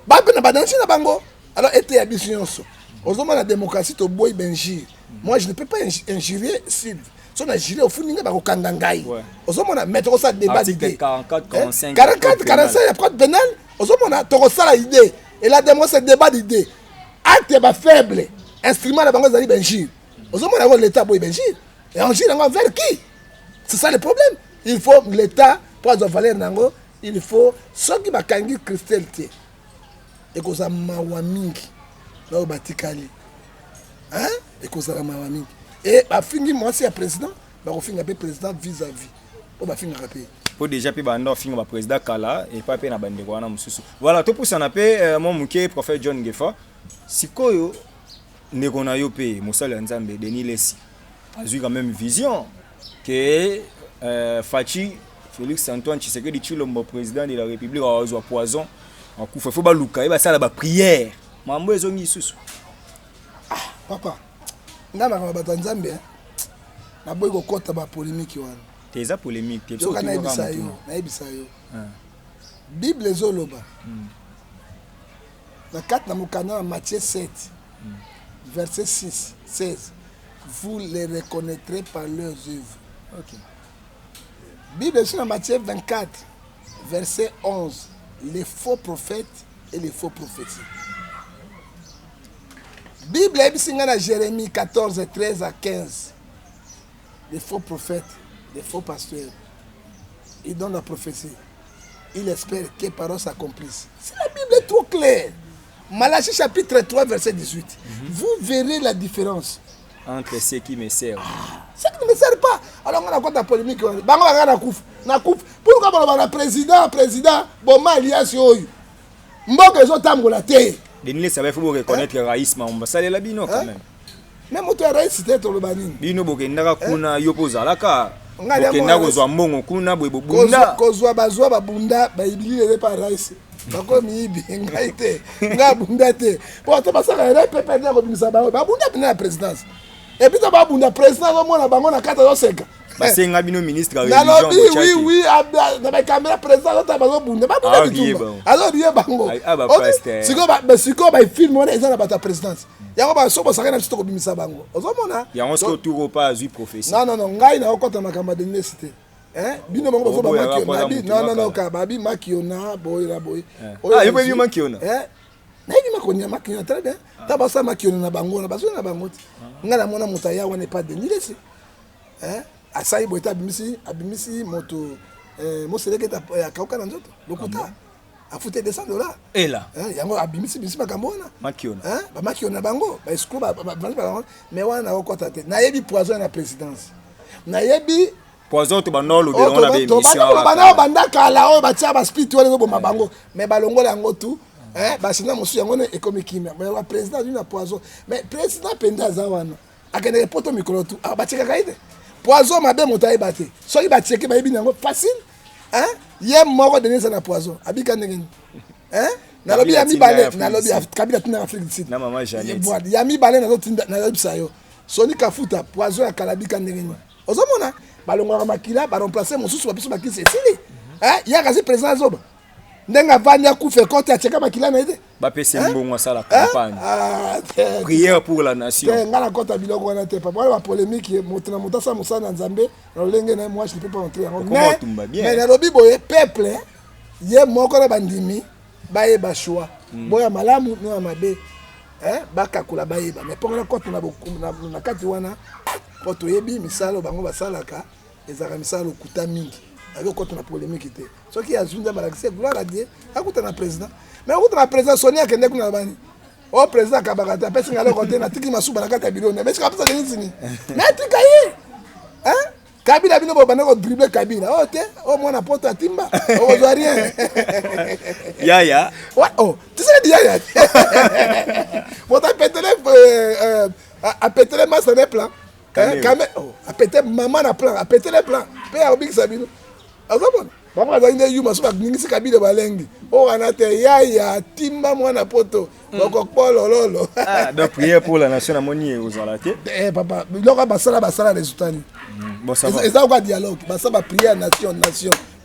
Pas peine pas danger na bango. Alors était ambition. Aux hommes la démocratie to boy benjir. Moi je ne peux pas injurer Sylve. Si on a géré au fond ninga ba ko kangangai. Aux hommes on a mettre ça débat d'idée. 44 45. 44 45 il y a code pénal. Aux hommes on a to ça la idée. Et la démontre débat d'idée. Acte ba faible. Instrument la bango zali benjir. Aux hommes on a l'état boy benjir. Et on gère vers qui? C'est ça le problème. Il faut l'État, pour avoir valeur nango, il faut ceux qui m'a kangi Christelle. ekoza mawa mingi na batikali ekozala mawa mingi et bafingi mwasi ya président bakofinga pe président vis-à-vis o bafingaka pe po déjà pe banda ofinga ba président kala et pas pe na bandeko wana mususu voilà to pousa na pe mon muke prophète John Gefa sikoyo ndeko na yo pe mosala ya Nzambe Denis Lesi azui quand même vision que Fachi Félix Antoine Tshisekedi Tshilombo président de la République a ozo poison en coup faut ba luka et ba sala ba prière mambo ezongi susu papa ngana ka ba Nzambe na boy ko kota ba polémique wana teza polémique te so kana ebisa yo Bible ezoloba na 4 na mokana Matthieu 7 verset 6 16 vous les reconnaîtrez par leurs œuvres. OK. Bible sur Matthieu 24 verset 11 les faux prophètes et les faux prophéties. Bible ebisinga na Jérémie 14 13 à 15 les faux prophètes, les faux pasteurs ils donnent la prophétie. Ils espèrent que les paroles s'accomplissent. C'est la Bible est trop claire. Malachie chapitre 3 verset 18. Vous verrez la différence entre ceux qui me servent. Ceux qui ne me servent pas. Alors on a quoi ta polémique bango ba na kouf. Pourquoi ba na président bon alias yoyu. Mboka zo tambola te. Denis ça va faut reconnaître raïsme on va saler la bino quand même. Même moto ya raïs te to lobanini. Bino bokendaka kuna yo pozalaka. Bokenda kozwa mbongo kuna bwe bobunda. Kozwa bazwa babunda ba ibilile pa raïs. Bako miibi ngai te. Nga bunda te. Po to basaka ya pepe na ko bimisa ba bunda na présidence. Et puis tu vas bunda président au moins bango na 405. C'est un bino ministre de la religion. Oui, dans la caméra président tu vas bunda. Ba bunda du tout. Alors die bango. Siko ba film on eza na ba ta présidence. Yango ba so bosaka na tito ko bimisa bango. Ozomona? Yango sko tour pas azui prophétie. Non, ngai na okota makamba de université. Bino bango bazo ba makiona. Non, ka babi makiona boy. Ah, yo babi makiona. Naïbi makonia makiona très bien. Tabasa makiona na bango na bazo na bango. Ngala mona mutaya wana pas de nilesi. Asai boita abimisi moto moseleke ta kauka na nzoto. Lokuta. Afute $200. Et là. Yango abimisi makambona. Makiona. Ba makiona bango, ba escroc ba mais wana okota te. Nayebi poison na présidence. Nayebi poison to banolo de on avait mission. Banda kala o batia ba spirit wala bo mabango. Mais balongola yango tout. Basina mosu yango ne ekomikimia mais le président lui na poison mais président penda zawana akene poto mikolo tu batika kaide poison mabe motayi bate soki batieke bayibi nango facile ye moko donner ça na poison abika ndenge na lobi ya mibale na lobi ya kabila tuna Afrique du Sud na mama Janette ya mibale na zotinda na lobi sayo soni kafuta poison ya kalabika ndenge ni ozomona balongola makila ba remplacer mosusu ba biso bakisi sili ya kasi président zoba ndenga vanya kufe kote acheka makila na ide ba pese mbongo sala campagne prière pour la nation ngala kota biloko wana te papa ba polémique motuna motasa musana Nzambe na lenge na moi je ne peux pas entrer en mais na lobi boye peuple ye moko na bandimi baye ba choix boya malamu no mabe bakakula baye ba mais pona kota na kati wana poto yebi misalo bango basalaka ezaka misalo kuta mingi avec quoi on a polémique était ce qui a zunda balakise gloire à Dieu akuta na président mais akuta na président Sonia kende kuna bani o président kabakata pesi ngalo côté na tiki masuba na kata bilone mais kapesa de nini na tika yi Kabila bino bo banako dribbler Kabila o te o mwana poto atimba o zo rien yaya ouais oh tu sais yaya bon ta péter a péter master de plan a péter maman na plan a péter les plans pe a big sabino azabona baba zanga yuma so bakingisi Kabila balengi o wana te yaya timba mwana poto boko polololo donc prière pour la nation amoni ozalate papa biloko basala résultat ni bon ça va eza quoi dialogue basala prière nation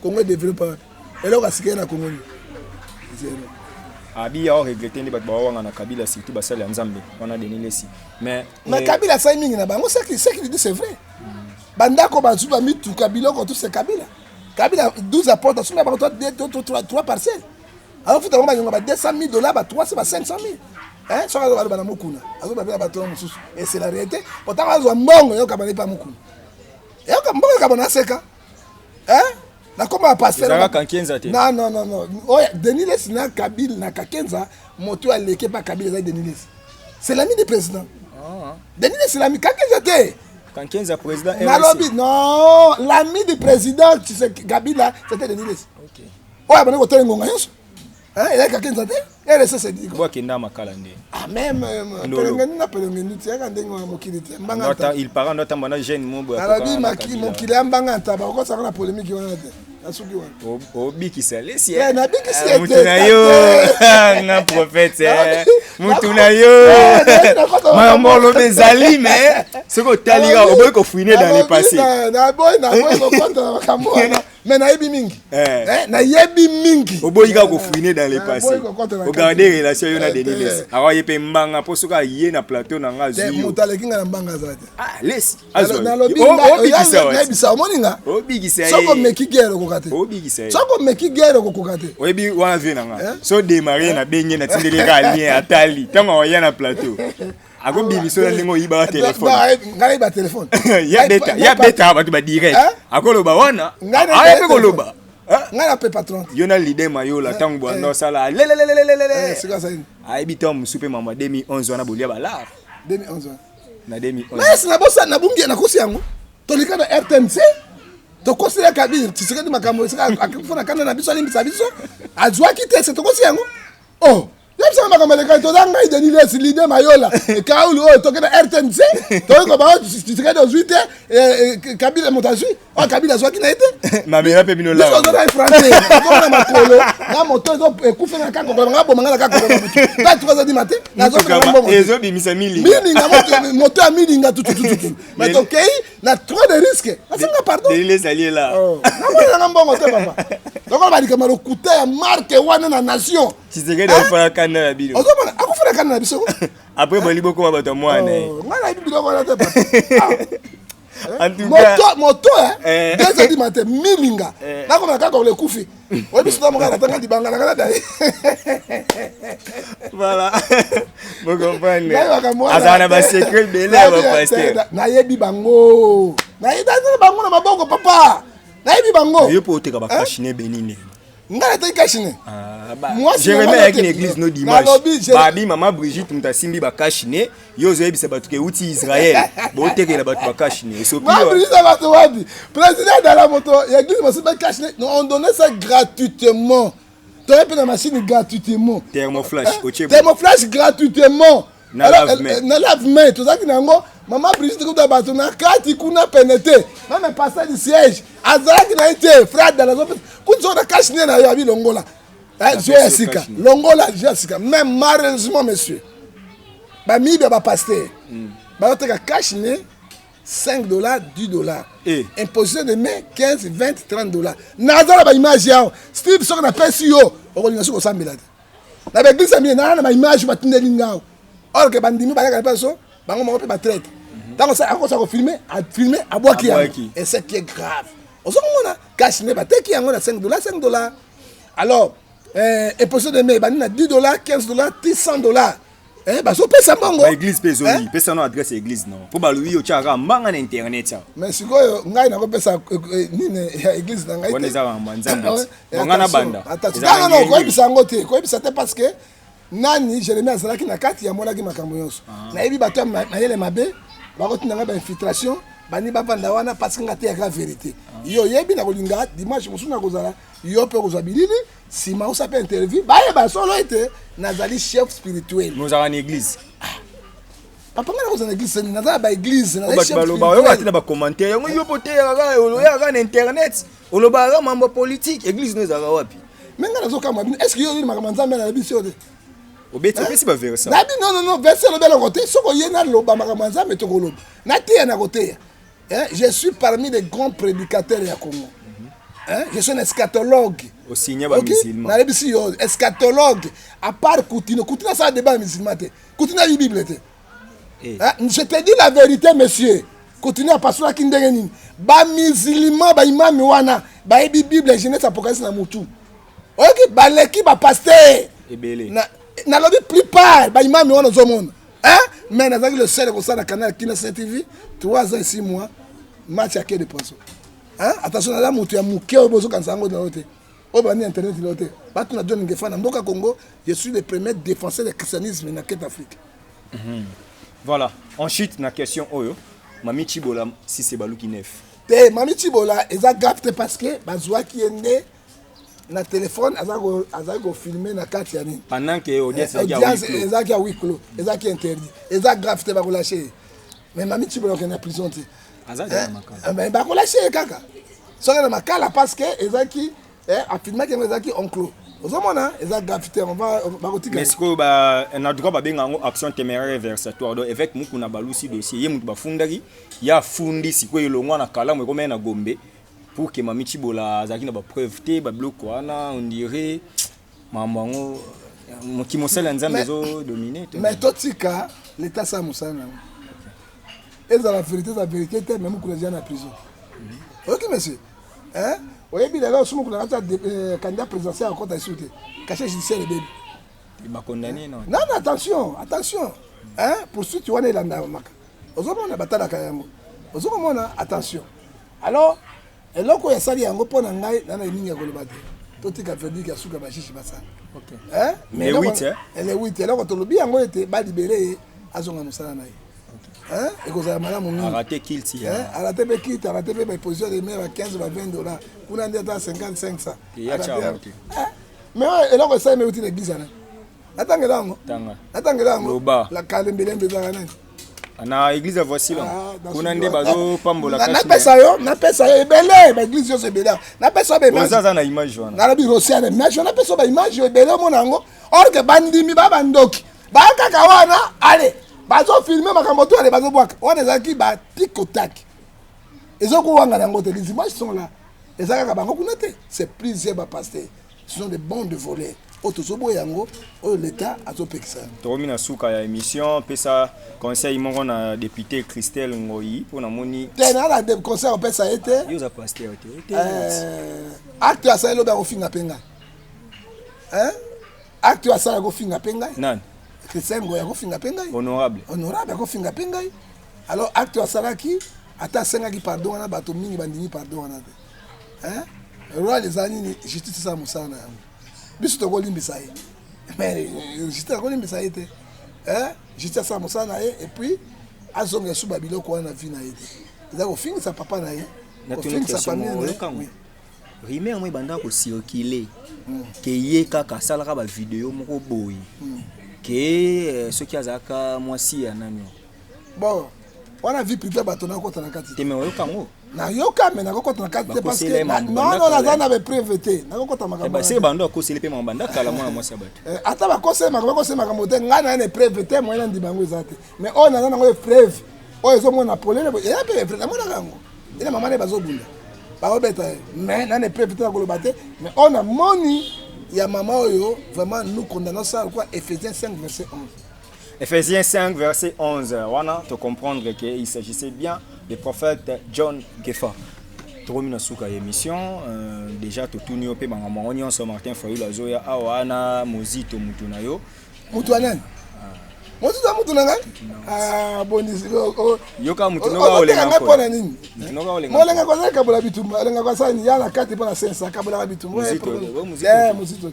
Congo développe eloko asikena na Congo zero abi a regretté ni batba wanga na Kabila surtout basala ya Nzambe wana Denis Lesi mais Kabila sai mingi na bango c'est qui dit c'est vrai bandako bazuba mitu Kabila ko tout c'est Kabila 12 apports sur la 3 parcelles. Alors faut avoir $200,000 ba 3 c'est ba 500,000. Ça va ba na mukuna. Azo ba ba to mususu. Et c'est la réalité. Pourtant azo mbongo yo kabane pa mukuna. Yo mbongo kabana seka. Na comment passer là Kankenza te. Non. Oya Denis Les na Kabila na Kankenza moto a léqué pas Kabila avec Denis Les. C'est l'ami du président. Denis Les c'est l'ami Kankenza te. Kankenza président Nalobi non, l'ami du président tu sais Kabila c'était Denis Les. OK. Oya bana ko tele ngonga yoso. Hein, il a Kankenza te. Elle c'est dit quoi. Boa kenda makala nde. Ah même pelengeni ti aka ndengo mokili te. Mbanga il parent nota mbana jeune mombo. Nalobi mokili ambanga ta ba ko saka na polémique wana te. Asuki wana. Obikisa lesi. Na bikisi te. Mutuna yo. Na prophète. Mutuna yo. Mambo lo bezali mais ce que talira oboy ko fouiner dans les passés. Na boy ko kontra makambo wana. Mais na yebi mingi. Na yebi mingi. Oboy ko fouiner dans les passés. Regarder relation yo na Denis Les. Awa yepe mbanga po soka ye na plateau na nga zuyo. Mutale kinga na mbanga zate. Ah lesi. Azo. Obikisa wa. Obikisa moninga. Obikisa. Soko meki gero ko kate. Obikisa. Soko meki gero ko kate. Oyebi wana ve nanga. So démarrer na benye na tindeli ka lien atali. Tango oya na plateau. Ako bibiso na ndingo yiba téléphone. Ngai ba téléphone. Ya beta ba ba direct. Ako loba wana. Aye ko loba. Ngai na pe patron. Yona leader mayola tango bwana sala. Le. C'est quoi ça? Aye bitom super mama 2011 wana bolia ba la. 2011. Na 2011. Mais c'est na bossa na bumbi na kosi yango. Tolika na RTNC. To kosi ya Kabila, tisikedi makambo sika akifuna kana na biso alimbi sabiso. Azwa kite se to kosi yango. Oh. Yebisa makambo le kai to danga Denis Les leader mayola. Kaulu o to kena RTNC. To ko ba tisikedi ozuite Kabila montazu. O Kabila azwa kina ete. Na mera pe bino la. Biso zo na français. Ko na makolo. Na moto zo ekufena kango ko ngabo mangala kango. Ba 3h du matin. Na zo na mbongo. Ezo bimisa mili. Mili nga moto a mili nga tout. Mais OK, na trop de risques. Asinga pardon. Denis Les allié là. Na nga mbongo te papa. Donc on va dire que le couteau a marqué wana na nation. Tu sais que dans la canne na bino. Ozo bana akufuna kana na biso. Après bali boko ma bato mwana. Ngana ibi biloko wana te papa. En tout cas, moto 2h du matin milinga. Na ko na ka ko le kufi. Oye biso ta mokala tanga di banga na kana dai. Voilà. Vous comprenez. Azana ba secret de lèvres pasteur. Na yebi bango. Na yebi bango na maboko papa. Na yebi bango. Yo po te ka ba kashine benine. Ngana te kashine. Moi je remets avec l'église no dimanche. Babi maman Brigitte mutasimbi ba kashine. Yo zo yebi se batu ke uti Israël. Bo te ke la batu ba kashine. So puis Brigitte batu wabi. Président de la moto, l'église mo se ba kashine. On donnait ça gratuitement. Tu as payé la machine gratuitement. Thermoflash, Thermoflash gratuitement. Na lave-main, tout ça qui n'a pas. Maman Brigitte comme da bateau na kati kuna pénété. Même passer du siège. Azara qui n'a été frère dans la zone. Quand on a caché na yabi longola. Jessica, longola Jessica. Même malheureusement monsieur. Ba mi ba pasteur. Ba te ka caché $5, $10. Imposition de main 15, 20, $30. Nazara ba image yao. Steve so na pesi yo. Okolinga so ko sambela. Na ba glissa mi na ba image ba tindeli ngao. Or que bandimi ba ka peso, bango mo pe ba traite. Tant ça ako ça ko filmer, à boire qui et c'est qui est grave. On se on a cash ne ba te ki yango na $5, $5. Alors imposition de main ba na $10, $15, $100. Bah so pesa mbongo. Ba église pezoli, pesa no adresse église non. Po ba lui yo chaka mbanga na internet ça. Mais sikoyo ngai na ko pesa nini ya église na ngai. On est à Manzamba. Ngana banda. Non, ko bisa ngote, ko bisa te parce que nani Jérémie azalaki na kati ya molaki makambo nyonso. Na yebi bato mayele mabe, ba ko tinanga ba infiltration, bani ba vanda wana parce que ngate ya la vérité. Yo yebi na kolinga dimanche musu na kozala, yo pe kozwa bilili. Si ma osa pe interview, ba solo ete nazali chef spirituel. Nous avons une église. Papa ngana kozana église, nazala ba église, nazali chef spirituel. Yo batina ba commentaire, yo yo pote ya ga na internet. Oloba ga mambo politique, église nous za wapi. Menga nazoka mwa est-ce que yo ni makambo na biso de? Obeti pesi ba versa. Non, verset le bel côté, soko yena loba makambo nzambe to koloba. Na te na côté. Je suis parmi les grands prédicateurs ya Congo. Je suis un eschatologue. Au signe ba musulman. Na lebisi yo eschatologue à part Coutinho ça débat musulman te. Coutinho la Bible te. Je te dis la vérité monsieur. Coutinho a passer la kindenge nini. Ba musulman ba imam wana ba Bible Genèse Apocalypse na mutu. OK, ba leki ba pasteur. Ebele. Na lobi plupart ba imam wana zo monde. Mais nazaki le seul comme ça na canal Kina TV 3 ans 6 mois match à quai de poisson. Hein? Attention à la moto, il y a un bozo quand ça en côté. Au bani internet il côté. Batou na John Ngefa na Mboka Congo, je suis le premier défenseur du christianisme dans cette Afrique. Voilà. Ensuite, la question Oyo, Mami Chibola, si c'est Balou qui neuf. Mami Chibola, ils ont grave parce que Bazoua qui est né na téléphone, ils ont filmé na carte yani. Pendant que audience ils ont huis clos, ils ont interdit. Ils ont grave te ba relâcher. Mais Mami Chibola qui est en prison tu. Mais ba relâcher kaka. So na makala parce que ils ont qui affirmé qu'ils ont qui en clos. Ozomona eza gravité on va kotika. Mais ce que na droit ba benga action téméraire versatoire donc avec muku na balusi dossier ye mutu ba fundaki ya fundi siko elongwa na kala mo komena Gombe pour que Mami Chibola azaki na ba preuve te ba bloc wana on dirait mamango qui mosala nzambe zo dominer. Mais totika l'état sa musana. Et la vérité te même ku na prison. OK monsieur. Hein? Oui, bien là, on a candidat présidentiel en compte à sauter. Caché judiciaire le bébé. Il m'a condamné, non? Non, attention. Hein? Poursuite, tu vois, il y a un maka. On a battu la carrière. On a attention. Alors, et là, quand il y a ça, il y a un peu de temps, il y a une ligne à Golobate. Tout est fait dire qu'il y a un souka bachichi basa. Hein? Mais 8, hein? Elle est 8. Alors, quand on le bien, on était libéré à son amusana. Hein? Et que ça a malade mon arrêté kill si. Hein? Arrêté be kill, arrêté be position de mer à 15 à 20 $. Pour en dire à 55 ça. Et ya charité. Mais et là que ça me outil de bizarre. Attends là. Attends là. La calembele de Zana. Na église voici là. Kuna nde bazo pambola kashi. Na pesa yo ebele, ba église yo sebela. Na pesa be image. Oza na image wana. Na bi rosia na image, na pesa ba image ebele monango. Or que bandimi ba bandoki. Ba kaka wana, allez. Bazo filmer makamoto ale bazo boaka on est qui ba tic au tac ezoko wanga nango te les images sont là ezaka bango kunate c'est plusieurs ba pasteur ce sont des bandes de voleurs otozobo yango o l'état azopekisa toromina suka ya émission pesa conseil mongo na député Christelle Ngoyi pour na moni tena la conseil on pesa été yoza pasteur été acte ya ça lo ba ofinga penga hein acte ya ça go finga penga nan Christian Ngoyi ko finga pengai honorable ko finga pengai alors acte asalaki ata sengaki pardon wana bato mingi bandini pardon wana te hein roi les années justice sa musana biso to kolimbisa ye mais justice ko limbisa ye te hein justice sa musana ye et puis azonga suba biloko wana vi na ye te ko finga sa papa na ye ko finga sa famille oui Rimer moi banda ko circuler que ye kaka salaka ba vidéo moko boyi que ce qui azaka moi si anani bon on a vu plutôt bateau na kota na kati te me oyo kango na yoka me na kota na kati parce que non la zana be prévété na kota makamba ba se bando ko selepe mabanda kala mwana moi sabato ata ba kosema mote ngana na prévété moi na ndibango ezate mais on a na ngo preuve oyo zo mona polele ya pe na mona kango ina mama ne bazobunda ba obeta mais na ne prévété ko le baté mais on a moni ya maman oyo vraiment nous condamnons ça quoi Ephésiens 5 verset 11. Ephésiens 5 verset 11. Wana te comprendre qu'il s'agissait bien du prophète John Ngefa. Toromina suka émission déjà to tuni ope banga monyo so Martin Fayulu azoya awana mozito mutuna yo. Mutuanen. Mozito mutuna ngai? Ah bonisi yoka mutuna ga olenga ko na nini? Mutuna ga olenga. Molenga ko za kabula bitumba, olenga ko sa ni yana kati pona 500 kabula bitumba. Mozito.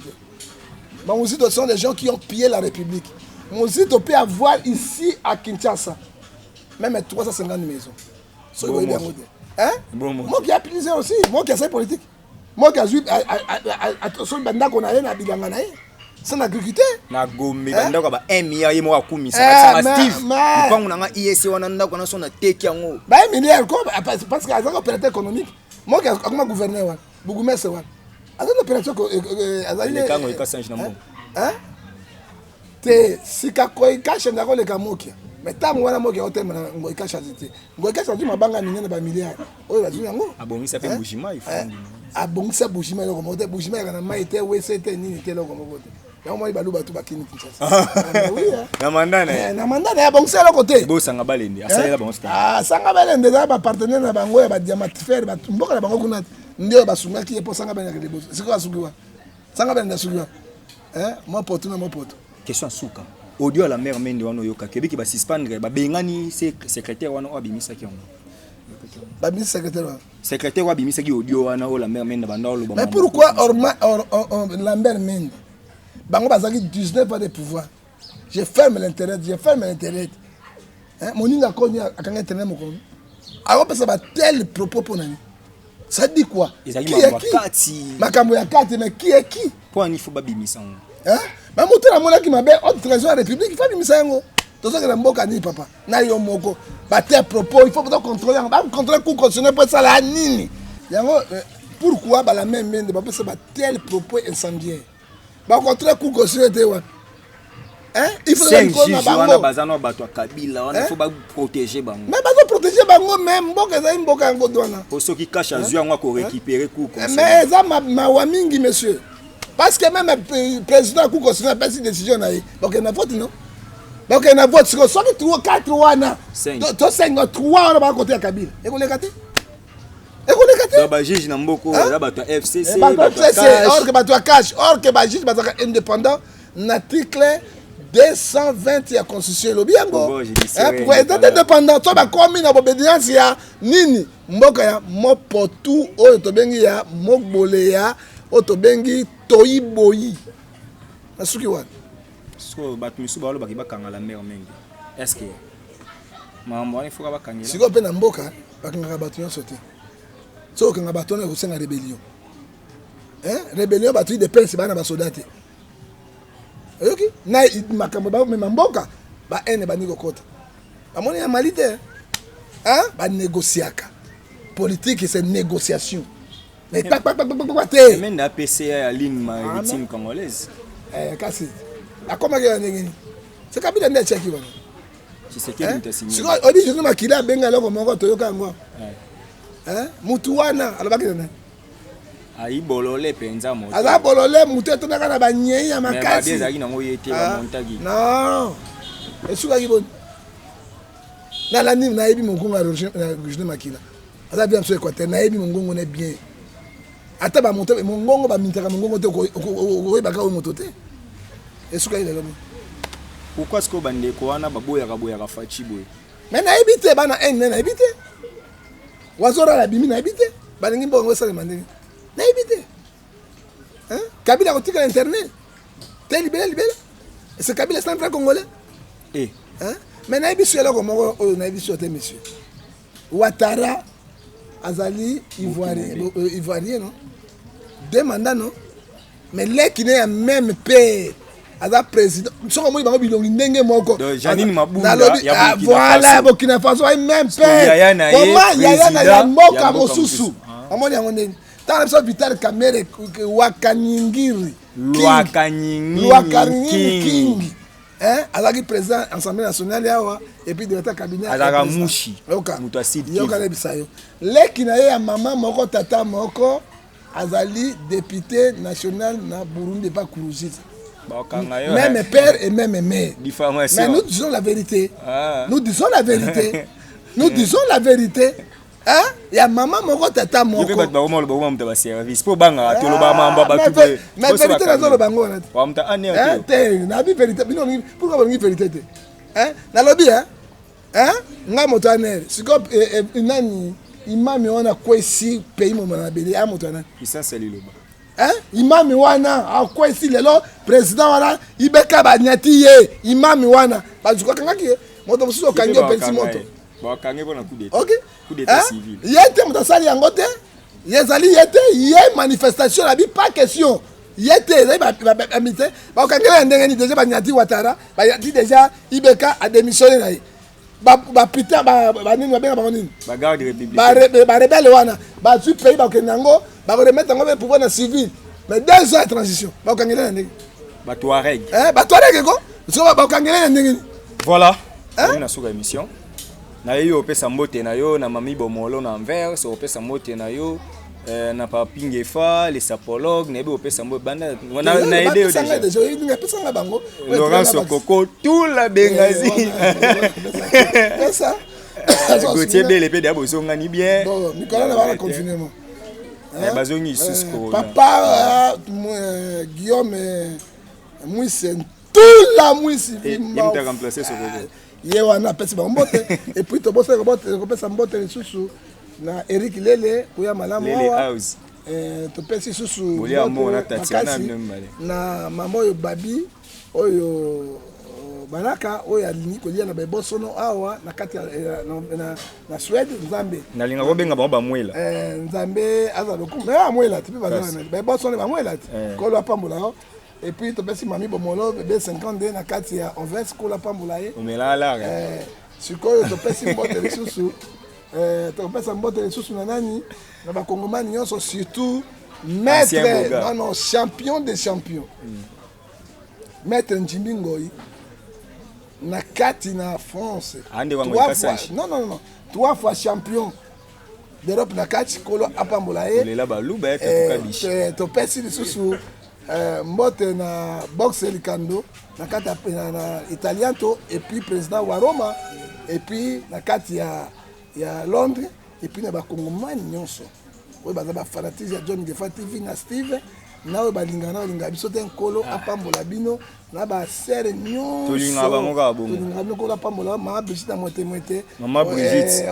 Bah, Mozito sont des gens qui ont pillé la République. Mozito peut avoir ici à Kinshasa même 350 maisons. Hein? Moi qui a pillé aussi, moi qui a fait politique. Moi qui a joué à son banda qu'on a eu na bilanga na ye. C'est l'agriculteur. Na Gombe banda ko ba 1 milliard yemo akumisa ba Steve. Mpangu nanga IEC wana ndako na sona teki yango. Ba 1 milliard ko parce que azaka opérateur économique. Moi qui a gouverneur wana, bougumese wana. Azaka opérateur azali le kango ikasange na mbongo. Hein? Te sika ko ikashe ndako le kamoki. Mais tant wana moki otema ngo ikashe azite. Ngo ikashe azuma banga minene ba milliard. Oyo bazuna ngo. Abongisa pe bujima ifundi. Abongisa bujima loko mote bujima kana maite wesete nini te loko mote. Ya moi balu batu bakini Kinshasa. Oui. Na mandana. Na mandana ya bongisa loko te. Bo sanga balende. Asala bango sta. Ah sanga balende za ba partenaire na bango ya ba diamatifer ba mboka na bango kuna ndio basungaki epo sanga balende ke boso. Siko asugiwa. Sanga balende asugiwa. Moi potu na moi potu. Question suka. Audio à la mère mende wana yoka kebiki ba suspendre ba bengani secrétaire wana abimisa ki yango. Ba ministre secrétaire. Secrétaire wa bimisaki audio wana o Lambert Mende bandolo ba. Mais pourquoi Lambert Mende bango bazaki 19 ans de pouvoir. Je ferme l'internet, Hein, mon inga koni akanga internet moko. Alors parce que tel propos pour nani. Ça dit quoi? Qui est qui? Makambo ya kati, mais qui est qui? Pour il faut ba bimisa. Hein? Mais moto na mona ki mabe haute trésor de la République, il faut bimisa yango. Tozo que na mboka ni papa. Na yo moko. Ba tel propos, il faut pas contrôler, on va contrôler coup constitutionnel pour ça la nini. Yango pourquoi ba la même Mende ba ça ba tel propos incendiaire. Ba contrôler coup constitutionnel te wa. Hein? Il faut que bazano bato Kabila, on faut protéger bango. Mais bato protéger bango même mboka za mboka yango douana. Pour ceux qui cachent azui yango ko récupérer coup comme mais ça ma wamingi monsieur. Parce que même le président coup constitutionnel pas si décision na yi. Donc na vote non. Donc na vote sur 3 4 wana. To 5 3 on va côté Kabila. Et vous les gâtez? Ba juge na mboko za bato FCC. Or que bato cash, or que ba juge bato indépendant l'article 220 ya constitution lobi yango. Pour être indépendant, toi ba komi na obédience ya nini mboka ya mopotu oyo to bengi ya mobole ya oyo to bengi toyiboyi. Nasuki wana. So bato misu ba lo ba kanga la mer mengi. Est-ce que mambo ani fuka ba kangela? Siko pe na mboka ba kanga bato nyonso te. So kanga bato na kusenga rébellion. Hein? Rébellion bato de pense bana ba soldats. Ok, na makambo ba me mboka ba ene ba niko kota. Amoni ya malite. Hein? Ba négociaka. Politique c'est négociation. Mais pas te. Même la PCA ya ligne maritime congolaise. Kasi. Akoma ke ngeni. C'est Kabila nde cheki wana. Tshisekedi mtasigné. Siko odi je makila benga loko moko toyoka ngo. Hein? Mutu wana alobaki nani? Ayi bolole penza moto. Aza bolole mutu to naka na ba nyei ya makasi. Mais ba bezaki nango yete ba montagi. Non. Esuka ki bon. Na la ni na yebi mongongo na makila. Aza bien sur Équateur na yebi mongongo ne bien. Ata ba monter mongongo ba mintaka mongongo te ko ba ka o moto te. Esuka ile lobi. Pourquoi est-ce que bande ko wana baboya fachi boy? Mais na yebi te bana en na yebi te. Wazora la bimi na yebi te. Balingi mbongo sa mandeni. Na yebi te. Hein? Kabila ko tika internet. Te libéré. Et c'est Kabila c'est un vrai congolais. Eh. Hein? Mais na yebi sur là comme na yebi sur te monsieur. Ouattara azali ivoirien non? 2 mandats non? Mais les qui n'est même père Aza président, so comme il va bilongi ndenge moko. Janine Mabunda ya voilà Burkina Faso ay même père. Comment Yaya na ya moka mosusu. Amoni yango ndeni. Tala so Vital Kamerhe Wakanyingiri. King. Hein? Azaki président Assemblée nationale yawa et puis directeur cabinet. Azaka mushi. Muto asidi. Yoka na bisayo. Leki na ya maman moko tata moko azali député national na Burundi pas Kourouziza. Même père et même mère. Mais nous disons la vérité. Nous disons la vérité. Hein? Il y a maman moko tata moko. Mais vérité na zolo bango na. Na bi vérité bino pourquoi ba ngi vérité te? Hein? Na lobi hein? Nga moto aner. Siko nani imami wana kwesi pays mo na beli a moto aner. Isa saliloba. Hein? Imami wana akwa ici lelo président wana ibeka banyati ye imami wana bazuka kangaki moto mususu kange pensi moto ba kange bona coup d'état. OK Coup d'état civil. Yete moto sali yango te yezali yete ye manifestation la bi pas question yete ba mité ba kangela ndenge ni déjà banyati Ouattara banyati déjà ibeka a démissionné na ye ba putain ba nini ba benga ba nini ba garde république ba rebelle wana ba tu pays ba kenango ba remettre en pouvoir na civil mais 2 ans de transition ba kangela ndenge ba Touareg ba Touareg ko so ba kangela ndenge voilà on a sur émission na yo pesa mbote na yo na mami bomolo na envers so pesa mbote na yo na papi ngefa les apologues na be pesa mbote banda na aider déjà bango Laurent Sokoko tout la bengazi ça Gauthier Bele pe d'abo ngani bien bon Nicolas na va confinement bazongi susco papa Guillaume Mouisse tout la Mouisse il m'a remplacé Sokoko ye wana apesi bambote et puis tobosa kopesa mbote lisusu na Eric Lele koya malamu awa topesi lisusu na mama oyo Babi oyo Banaka oyo alingi kolia na bebosono awa na kati na Suède Nzambe nalinga kobenga bango bamwela Nzambe aza lokumu mais amwela tipi bazana bebosono bamwela kolo apambola yo et puis topesi mami bomolo bebe 50 na kati ya Anvers kolo apambola ye omela sikoyo topesi mbote lisusu topesa mbote lisusu na nani na bakongomani nyonso surtout maître non champion des champions maître Njimbi Ngoyi na kati na France non 3 fois champion d'Europe na kati kolo apambola ye topesi lisusu mbote na boxe likando na kati na italien to et puis président wa Roma et puis na kati ya Londres et puis na bakongomani nyonso oyo baza bafanatise ya John Gefa TV na Steve na oyo balinga biso te nkolo apambola bino na basere nyonso tolinga bango ka bongo tolinga bino kolo apambola mama Brigitte na moite mama Brigitte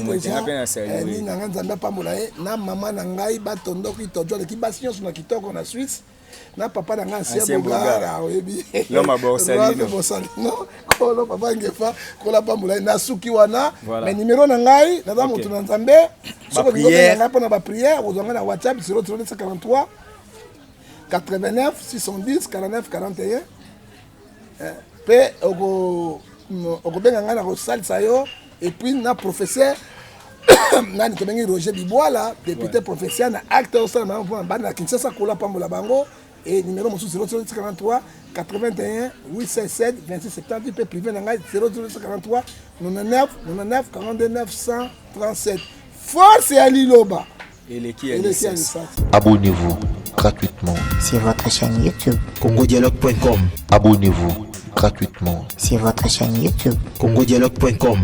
moite na pena sali na Nzambe apambola ye na mama na ngai batondoki tojwa leki basi nyonso na kitoko na Suisse na papa na ngai ancien bogara oyebi loma bosalino kolo papa Ngefa kolo apambola na suki wana mais numéro na ngai naza moto na Nzambe soko ngai mpona ba prière ozanga na WhatsApp 03743 89 610 49 41 pe okobenga ngai na kosalisa yo et puis na professeur nani tobengi Roger Bibwala député professeur na acte osala mpona bana na Kinshasa kolo apambola bango et numéro mosusu 043 81 867 26 70 pe privé na ngai 043 99 42 937 force ya liloba Abonnez-vous gratuitement sur votre chaîne YouTube. congodialogue.com. Abonnez-vous gratuitement sur votre chaîne YouTube. congodialogue.com.